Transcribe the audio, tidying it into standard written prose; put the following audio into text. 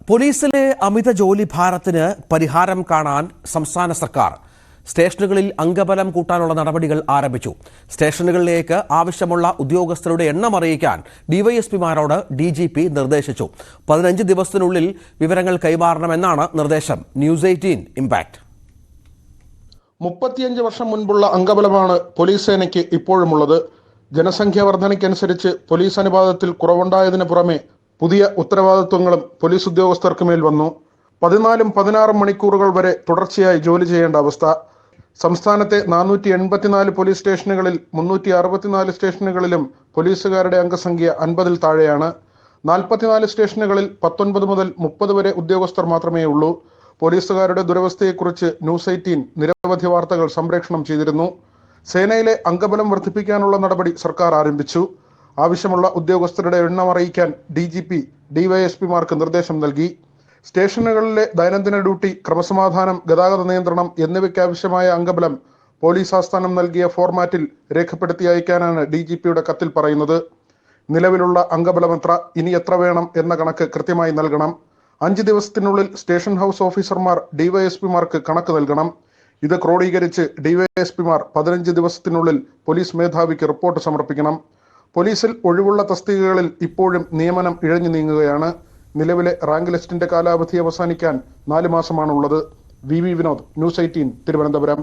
പോലീസിലെ അമിത ജോലി ഭാരത്തിന് പരിഹാരം കാണാൻ സംസ്ഥാന സർക്കാർ സ്റ്റേഷനുകളിൽ അംഗബലം കൂട്ടാനുള്ള നടപടികൾ ആരംഭിച്ചു. സ്റ്റേഷനുകളിലേക്ക് ആവശ്യമുള്ള ഉദ്യോഗസ്ഥരുടെ എണ്ണം അറിയിക്കാൻ ഡിവൈഎസ്പിമാരോട് ഡിജിപി നിർദ്ദേശിച്ചു. 15 ദിവസത്തിനുള്ളിൽ വിവരങ്ങൾ കൈമാറണമെന്നാണ് നിർദ്ദേശം. News 18 impact. 35 വർഷം മുൻപുള്ള അംഗബലമാണ് പോലീസ് സേനയ്ക്ക് ഇപ്പോഴുമുള്ളത്. ജനസംഖ്യാ വർധനയ്ക്കനുസരിച്ച് പോലീസ് അനുപാതത്തിൽ കുറവുണ്ടായതിനു പുറമെ പുതിയ ഉത്തരവാദിത്വങ്ങളും പോലീസ് ഉദ്യോഗസ്ഥർക്ക് മേൽ വന്നു. 14-16 മണിക്കൂറുകൾ വരെ തുടർച്ചയായി ജോലി ചെയ്യേണ്ട അവസ്ഥ. സംസ്ഥാനത്തെ 484 പോലീസ് സ്റ്റേഷനുകളിൽ 364 സ്റ്റേഷനുകളിലും പോലീസുകാരുടെ അംഗസംഖ്യ 50-ൽ താഴെയാണ്. 44 സ്റ്റേഷനുകളിൽ 19 മുതൽ 30 വരെ ഉദ്യോഗസ്ഥർ മാത്രമേ ഉള്ളൂ. പോലീസുകാരുടെ ദുരവസ്ഥയെക്കുറിച്ച് ന്യൂസ് 18 നിരവധി വാർത്തകൾ സംപ്രേഷണം ചെയ്തിരുന്നു. സേനയിലെ അംഗബലം വർദ്ധിപ്പിക്കാനുള്ള നടപടി സർക്കാർ ആരംഭിച്ചു. ആവശ്യമുള്ള ഉദ്യോഗസ്ഥരുടെ എണ്ണം അറിയിക്കാൻ ഡിജിപി ഡിവൈഎസ്പിമാർക്ക് നിർദ്ദേശം നൽകി. സ്റ്റേഷനുകളിലെ ദൈനംദിന ഡ്യൂട്ടി, ക്രമസമാധാനം, ഗതാഗത നിയന്ത്രണം എന്നിവയ്ക്കാവശ്യമായ അംഗബലം പോലീസ് ആസ്ഥാനം നൽകിയ ഫോർമാറ്റിൽ രേഖപ്പെടുത്തി അയക്കാനാണ് ഡിജിപിയുടെ കത്തിൽ പറയുന്നത്. നിലവിലുള്ള അംഗബലം എത്ര, ഇനി എത്ര വേണം എന്ന കണക്ക് കൃത്യമായി നൽകണം. 5 ദിവസത്തിനുള്ളിൽ സ്റ്റേഷൻ ഹൗസ് ഓഫീസർമാർ ഡിവൈഎസ്പിമാർക്ക് കണക്ക് നൽകണം. ഇത് ക്രോഡീകരിച്ച് ഡിവൈഎസ്പിമാർ 15 ദിവസത്തിനുള്ളിൽ പോലീസ് മേധാവിക്ക് റിപ്പോർട്ട് സമർപ്പിക്കണം. പോലീസിൽ ഒഴിവുള്ള തസ്തികകളിൽ ഇപ്പോഴും നിയമനം ഇഴഞ്ഞു നീങ്ങുകയാണ്. നിലവിലെ റാങ്ക് ലിസ്റ്റിന്റെ കാലാവധി അവസാനിക്കാൻ 4 മാസമാണുള്ളത്. V Vinod, news 18, Thiruvananthapuram.